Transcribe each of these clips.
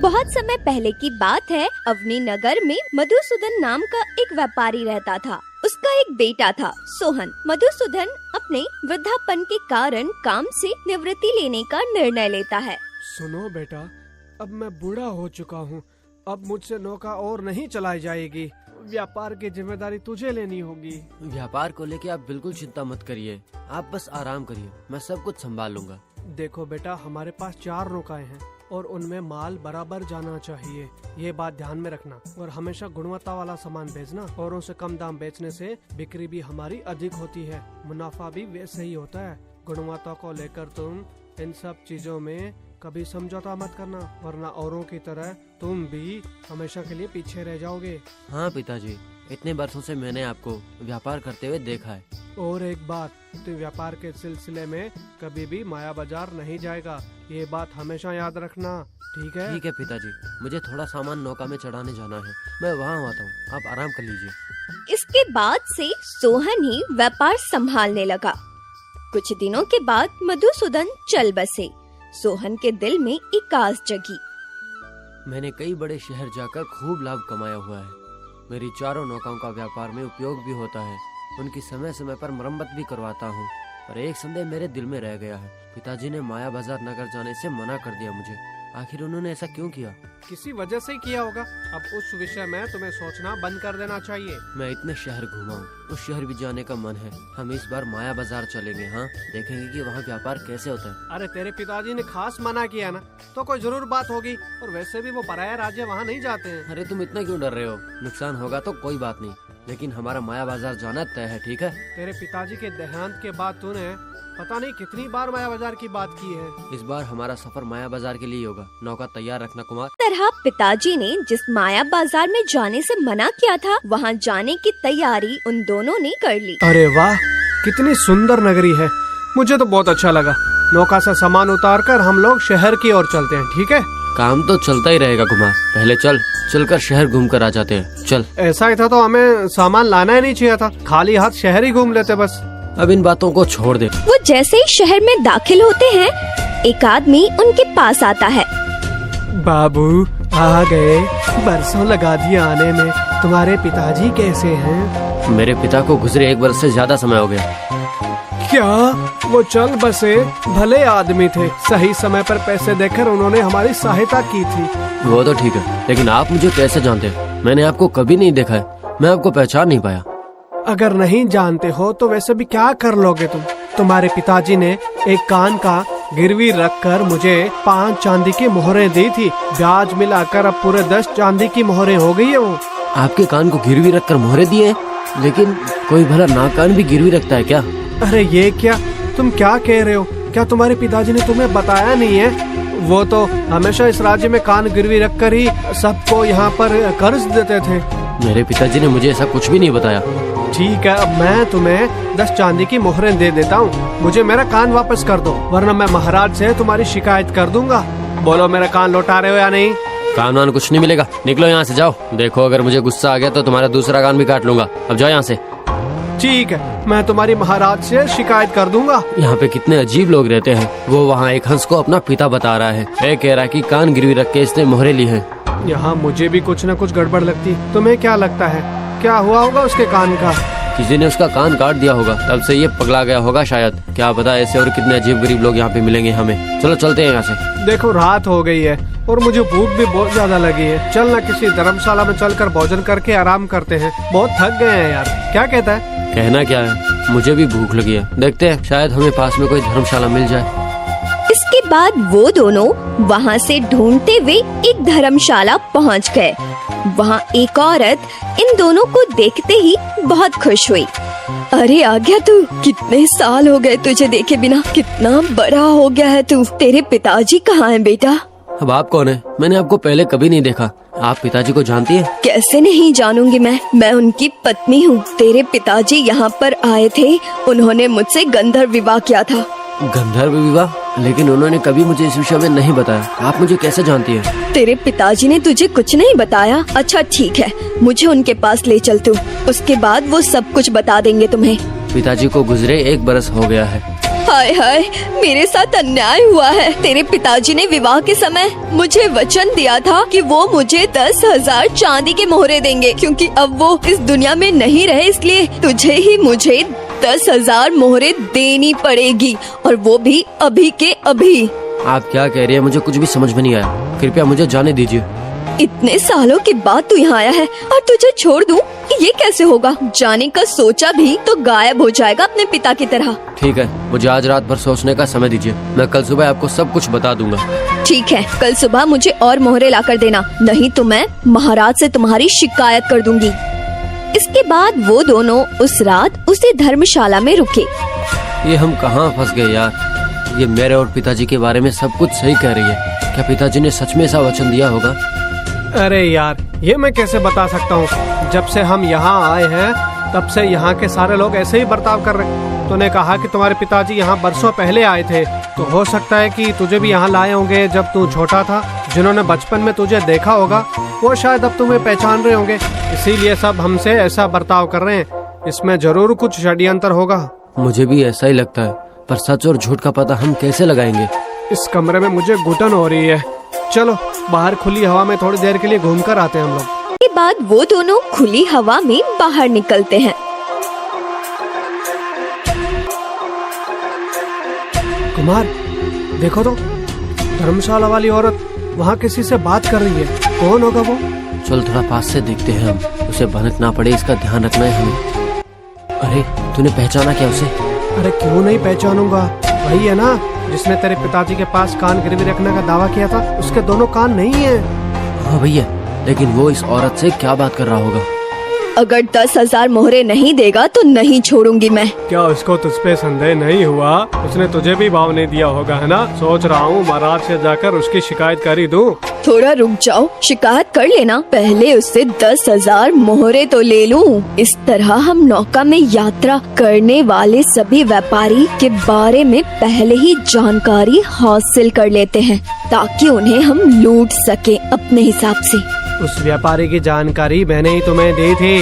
बहुत समय पहले की बात है। अवनी नगर में मधुसूदन नाम का एक व्यापारी रहता था। उसका एक बेटा था सोहन। मधुसूदन अपने वृद्धापन के कारण काम से निवृत्ति लेने का निर्णय लेता है। सुनो बेटा, अब मैं बूढ़ा हो चुका हूँ। अब मुझसे नौका और नहीं चलाई जाएगी। व्यापार की जिम्मेदारी तुझे लेनी होगी। व्यापार को लेके आप बिल्कुल चिंता मत करिए, आप बस आराम करिए, मैं सब कुछ संभाल लूंगा। देखो बेटा, हमारे पास 4 नौकाएं हैं और उनमें माल बराबर जाना चाहिए। ये बात ध्यान में रखना और हमेशा गुणवत्ता वाला सामान बेचना। औरों से कम दाम बेचने से बिक्री भी हमारी अधिक होती है, मुनाफा भी वैसे ही होता है। गुणवत्ता को लेकर तुम इन सब चीजों में कभी समझौता मत करना, वरना औरों की तरह तुम भी हमेशा के लिए पीछे रह जाओगे। हाँ पिताजी, इतने वर्षों से मैंने आपको व्यापार करते हुए देखा है। और एक बात, तू व्यापार के सिलसिले में कभी भी माया बाजार नहीं जाएगा, ये बात हमेशा याद रखना, ठीक है? ठीक है पिताजी, मुझे थोड़ा सामान नौका में चढ़ाने जाना है, मैं वहाँ आता हूँ, आप आराम कर लीजिए। इसके बाद से सोहन ही व्यापार संभालने लगा। कुछ दिनों के बाद मधुसूदन चल बसे। सोहन के दिल में एक आस जगी। मैंने कई बड़े शहर जाकर खूब लाभ कमाया हुआ है। मेरी 4 नौकाओं का व्यापार में उपयोग भी होता है। उनकी समय समय पर मरम्मत भी करवाता हूँ। पर एक संदेह मेरे दिल में रह गया है। पिताजी ने माया बाजार नगर जाने से मना कर दिया मुझे। आखिर उन्होंने ऐसा क्यों किया? किसी वजह से ही किया होगा। अब उस विषय में तुम्हें सोचना बंद कर देना चाहिए। मैं इतने शहर घूमा हूँ, उस शहर भी जाने का मन है। हम इस बार माया बाजार चलेंगे, हाँ, देखेंगे कि वहाँ व्यापार कैसे होता है। अरे तेरे पिताजी ने खास मना किया ना, तो कोई जरूर बात होगी। और वैसे भी वो पराया राज्य वहाँ नहीं जाते हैं। अरे तुम इतना क्यों डर रहे हो? नुकसान होगा तो कोई बात नहीं, लेकिन हमारा माया बाजार जाना तय है, ठीक है? तेरे पिताजी के देहांत के बाद तूने पता नहीं कितनी बार माया बाजार की बात की है। इस बार हमारा सफर माया बाजार के लिए होगा। नौका तैयार रखना कुमार। तरह पिताजी ने जिस माया बाजार में जाने से मना किया था, वहाँ जाने की तैयारी उन दोनों ने कर ली। अरे वाह, कितनी सुंदर नगरी है। मुझे तो बहुत अच्छा लगा। नौका से सामान उतारकर हम लोग शहर की ओर चलते हैं, ठीक है? काम तो चलता ही रहेगा कुमार, पहले चलकर शहर घूम कर आ जाते हैं। चल। ऐसा ही था तो हमें सामान लाना ही नहीं चाहिए था, खाली हाथ शहर ही घूम लेते बस। अब इन बातों को छोड़ दे। वो जैसे ही शहर में दाखिल होते हैं, एक आदमी उनके पास आता है। बाबू आ गए, बरसों लगा दिए आने में। तुम्हारे पिताजी कैसे हैं? मेरे पिता को गुजरे 1 वर्ष से ज्यादा समय हो गया। क्या वो चल बसे? भले आदमी थे, सही समय पर पैसे देकर उन्होंने हमारी सहायता की थी। वो तो ठीक है, लेकिन आप मुझे कैसे जानते हैं? मैंने आपको कभी नहीं देखा है, मैं आपको पहचान नहीं पाया। अगर नहीं जानते हो तो वैसे भी क्या कर लोगे तुम? तुम्हारे पिताजी ने एक कान का गिरवी रखकर मुझे 5 चांदी की मोहरें दी थी। ब्याज मिलाकर अब पूरे 10 चांदी की मोहरें हो गई है। वो आपके कान को गिरवी रखकर मोहरे दिए हैं? लेकिन कोई भला नाकान भी गिरवी रखता है क्या? अरे ये क्या, तुम क्या कह रहे हो? क्या तुम्हारे पिताजी ने तुम्हें बताया नहीं है? वो तो हमेशा इस राज्य में कान गिरवी रखकर ही सबको यहाँ पर कर्ज देते थे। मेरे पिताजी ने मुझे ऐसा कुछ भी नहीं बताया। ठीक है, अब मैं तुम्हें 10 चांदी की मोहरें दे देता हूँ। मुझे मेरा कान वापस कर दो, वरना मैं महाराज से तुम्हारी शिकायत कर दूंगा। बोलो, मेरा कान लौटा रहे हो या नहीं? कान वान कुछ नहीं मिलेगा, निकलो यहाँ से, जाओ। देखो, अगर मुझे गुस्सा आ गया तो तुम्हारा दूसरा कान भी काट लूंगा। अब जाओ यहाँ से। ठीक है, मैं तुम्हारी महाराज से शिकायत कर दूंगा। यहाँ पे कितने अजीब लोग रहते हैं। वो वहाँ एक हंस को अपना पिता बता रहा है। ये कह रहा है कि कान गिरवी रख के इसने मोहरे ली है। यहाँ मुझे भी कुछ न कुछ गड़बड़ लगती। तुम्हें क्या लगता है, क्या हुआ होगा उसके कान का? किसी ने उसका कान काट दिया होगा, तब से ये पगला गया होगा शायद। क्या पता, ऐसे और कितने अजीब गरीब लोग यहाँ पे मिलेंगे हमें। चलो चलते हैं यहाँ से। देखो, रात हो गई है और मुझे भूख भी बहुत ज्यादा लगी है। चल ना, किसी धर्मशाला में चलकर भोजन करके आराम करते हैं। बहुत थक गए हैं यार, क्या कहता है? कहना क्या है, मुझे भी भूख लगी है। देखते हैं, शायद हमें पास में कोई धर्मशाला मिल जाए। इसके बाद वो दोनों वहाँ से ढूंढते हुए एक धर्मशाला पहुँच गए। वहाँ एक औरत इन दोनों को देखते ही बहुत खुश हुई। अरे आ गया तू, कितने साल हो गए तुझे देखे बिना, कितना बड़ा हो गया है तू। तेरे पिताजी कहाँ हैं बेटा? अब आप कौन है? मैंने आपको पहले कभी नहीं देखा। आप पिताजी को जानती हैं? कैसे नहीं जानूंगी मैं उनकी पत्नी हूँ। तेरे पिताजी यहाँ पर आए थे, उन्होंने मुझसे गंधर्व विवाह किया था। गंधर्व विवाह? लेकिन उन्होंने कभी मुझे इस विषय में नहीं बताया। आप मुझे कैसे जानती हैं? तेरे पिताजी ने तुझे कुछ नहीं बताया? अच्छा ठीक है, मुझे उनके पास ले चल तू, उसके बाद वो सब कुछ बता देंगे तुम्हें। पिताजी को गुजरे 1 बरस हो गया है। हाय हाय, मेरे साथ अन्याय हुआ है। तेरे पिताजी ने विवाह के समय मुझे वचन दिया था कि वो मुझे 10,000 चांदी के मोहरे देंगे, क्योंकि अब वो इस दुनिया में नहीं रहे, इसलिए तुझे ही मुझे 10,000 मोहरे देनी पड़ेगी, और वो भी अभी के अभी। आप क्या कह रही है? मुझे कुछ भी समझ में नहीं आया। कृपया मुझे जाने दीजिए। इतने सालों के बाद तू यहाँ आया है और तुझे छोड़ दूं? ये कैसे होगा? जाने का सोचा भी तो गायब हो जाएगा अपने पिता की तरह। ठीक है, मुझे आज रात भर सोचने का समय दीजिए। मैं कल सुबह आपको सब कुछ बता दूंगा। ठीक है, कल सुबह मुझे और मोहरे ला कर देना, नहीं तो मैं महाराज से तुम्हारी शिकायत कर दूंगी। इसके बाद वो दोनों उस रात उसी धर्मशाला में रुके। ये हम कहाँ फंस गए यार? ये मेरे और पिताजी के बारे में सब कुछ सही कह रही है। क्या पिताजी ने सच में ऐसा वचन दिया होगा? अरे यार, ये मैं कैसे बता सकता हूँ? जब से हम यहाँ आए हैं तब से यहाँ के सारे लोग ऐसे ही बर्ताव कर रहे हैं। तूने कहा कि तुम्हारे पिताजी यहाँ बरसों पहले आए थे, तो हो सकता है कि तुझे भी यहाँ लाए होंगे जब तू छोटा था। जिन्होंने बचपन में तुझे देखा होगा वो शायद अब तुम्हें पहचान रहे होंगे, इसीलिए सब हमसे ऐसा बर्ताव कर रहे हैं। इसमें जरूर कुछ षड्यंत्र होगा। मुझे भी ऐसा ही लगता है, पर सच और झूठ का पता हम कैसे लगाएंगे? इस कमरे में मुझे घुटन हो रही है। चलो बाहर खुली हवा में थोड़ी देर के लिए घूम कर आते हैं हम लोग। के बाद वो दोनों खुली हवा में बाहर निकलते हैं। कुमार, देखो तो, धर्मशाला वाली औरत वहाँ किसी से बात कर रही है। कौन होगा वो? चल थोड़ा पास से देखते हैं हम, उसे भनक ना पड़े इसका ध्यान रखना है हमें। अरे तूने पहचाना क्या उसे? अरे क्यों नहीं पहचानूंगा, वही है ना जिसने तेरे पिताजी के पास कान गिरवी रखने का दावा किया था। उसके दोनों कान नहीं है। हाँ भैया, लेकिन वो इस औरत से क्या बात कर रहा होगा? अगर 10,000 मोहरे नहीं देगा तो नहीं छोड़ूंगी मैं। क्या उसको तुझ पे संदेह नहीं हुआ? उसने तुझे भी भाव नहीं दिया होगा, है ना? सोच रहा हूँ महाराज से जाकर उसकी शिकायत कर ही दूं। थोड़ा रुक जाओ, शिकायत कर लेना, पहले उससे 10,000 मोहरे तो ले लूं। इस तरह हम नौका में यात्रा करने वाले सभी व्यापारी के बारे में पहले ही जानकारी हासिल कर लेते हैं, ताकि उन्हें हम लूट सके अपने हिसाब से। उस व्यापारी की जानकारी मैंने ही तुम्हें दी थी।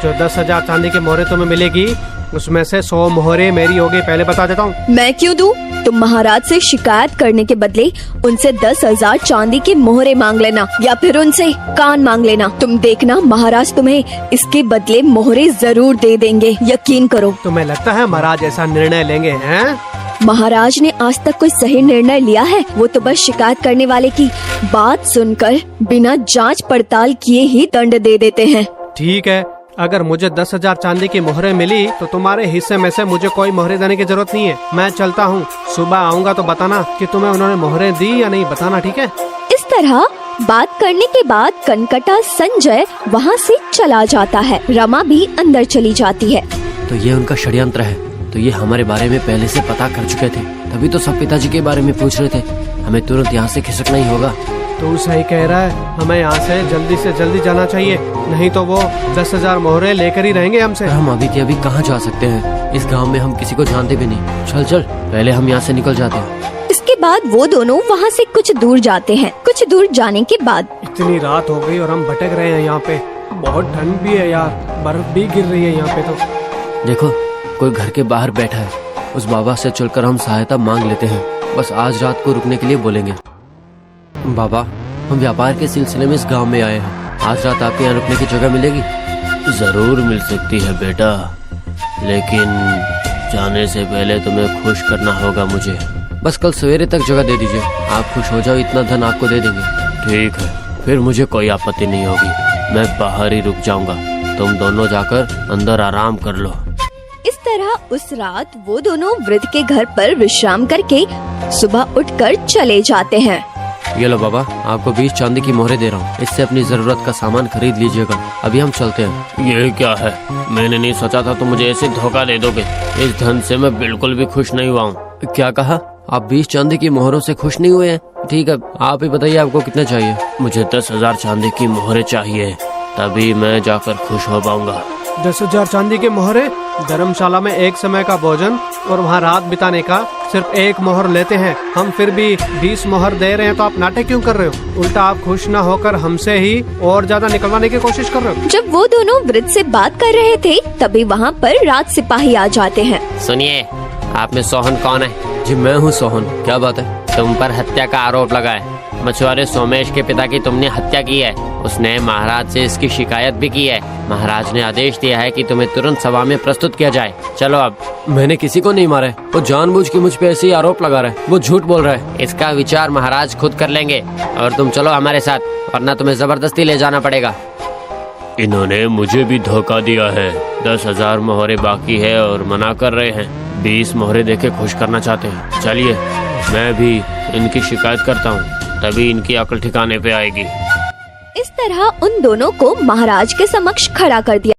जो 10,000 चांदी के मोहरे तुम्हें मिलेगी, उसमें से 100 मोहरे मेरी होगी, पहले बता देता हूँ। मैं क्यों दूं? तुम महाराज से शिकायत करने के बदले उनसे 10,000 चांदी के मोहरे मांग लेना, या फिर उनसे कान मांग लेना। तुम देखना, महाराज तुम्हें इसके बदले मोहरे जरूर दे देंगे, यकीन करो। तुम्हें लगता है महाराज ऐसा निर्णय लेंगे? हैं? महाराज ने आज तक कोई सही निर्णय लिया है? वो तो बस शिकायत करने वाले की बात सुनकर बिना जांच पड़ताल किए ही दंड दे देते हैं। ठीक है, अगर मुझे 10,000 चांदी की मोहरे मिली तो तुम्हारे हिस्से में से मुझे कोई मोहरे देने की जरूरत नहीं है। मैं चलता हूँ, सुबह आऊँगा तो बताना कि तुम्हें उन्होंने मोहरे दी या नहीं, बताना, ठीक है? इस तरह बात करने के बाद कनकटा संजय वहाँ से चला जाता है। रमा भी अंदर चली जाती है। तो ये उनका षड्यंत्र है। तो ये हमारे बारे में पहले से पता कर चुके थे, तभी तो सब पिताजी के बारे में पूछ रहे थे। हमें तुरंत यहाँ से खिसकना ही होगा। तू सही कह रहा है, हमें यहाँ से जल्दी जाना चाहिए, नहीं तो वो 10,000 मोहरे लेकर ही रहेंगे हमसे। हम अभी के अभी कहाँ जा सकते हैं? इस गांव में हम किसी को जानते भी नहीं। चल चल, पहले हम यहाँ से निकल जाते हैं। इसके बाद वो दोनों वहाँ से कुछ दूर जाते हैं। कुछ दूर जाने के बाद इतनी रात हो गई और हम भटक रहे हैं यहाँ पे। बहुत ठंड भी है यार, बर्फ भी गिर रही है यहाँ पे। तो देखो, कोई घर के बाहर बैठा है। उस बाबा से चलकर हम सहायता मांग लेते हैं। बस आज रात को रुकने के लिए बोलेंगे। बाबा, हम व्यापार के सिलसिले में इस गांव में आए हैं। आज रात आपके यहाँ रुकने की जगह मिलेगी? जरूर मिल सकती है बेटा, लेकिन जाने से पहले तुम्हें खुश करना होगा मुझे। बस कल सवेरे तक जगह दे दीजिए। आप खुश हो जाओ, इतना धन आपको दे देंगे। ठीक है, फिर मुझे कोई आपत्ति नहीं होगी। मैं बाहर ही रुक जाऊंगा, तुम दोनों जाकर अंदर आराम कर लो। इस तरह उस रात वो दोनों वृद्ध के घर पर विश्राम करके सुबह उठकर चले जाते हैं। ये लो बाबा, आपको 20 चांदी की मोहरे दे रहा हूँ। इससे अपनी जरूरत का सामान खरीद लीजिएगा। अभी हम चलते हैं। ये क्या है? मैंने नहीं सोचा था तुम मुझे ऐसे धोखा दे दोगे। इस धन से मैं बिल्कुल भी खुश नहीं हुआ हूँ। क्या कहा? आप 20 चांदी की मोहरों से खुश नहीं हुए हैं? ठीक है, आप ही बताइए आपको कितने चाहिए? मुझे 10,000 चांदी की मोहरे चाहिए, तभी मैं जाकर खुश हो पाऊंगा। 10,000 चांदी के मोहरे? धर्मशाला में एक समय का भोजन और वहाँ रात बिताने का सिर्फ एक मोहर लेते हैं हम, फिर भी 20 मोहर दे रहे हैं। तो आप नाटक क्यों कर रहे हो? उल्टा आप खुश ना होकर हमसे ही और ज्यादा निकलवाने की कोशिश कर रहे हो। जब वो दोनों वृद्ध से बात कर रहे थे, तभी वहाँ पर राज सिपाही आ जाते हैं। सुनिए, आप में सोहन कौन है? जी मैं हूँ सोहन, क्या बात है? तुम पर हत्या का आरोप लगा है। मछुआरे सोमेश के पिता की तुमने हत्या की है। उसने महाराज से इसकी शिकायत भी की है। महाराज ने आदेश दिया है कि तुम्हें तुरंत सभा में प्रस्तुत किया जाए। चलो अब। मैंने किसी को नहीं मारा है। वो जानबूझ के मुझ पे ऐसे ही आरोप लगा रहा है। वो झूठ बोल रहा है। इसका विचार महाराज खुद कर लेंगे और तुम चलो हमारे साथ, वरना तुम्हें जबरदस्ती ले जाना पड़ेगा। इन्होंने मुझे भी धोखा दिया है। 10,000 मोहरे बाकी है और मना कर रहे हैं। 20 मोहरे देके खुश करना चाहते हैं। चलिए मैं भी इनकी शिकायत करता हूँ, तभी इनकी अकल ठिकाने पे आएगी। इस तरह उन दोनों को महाराज के समक्ष खड़ा कर दिया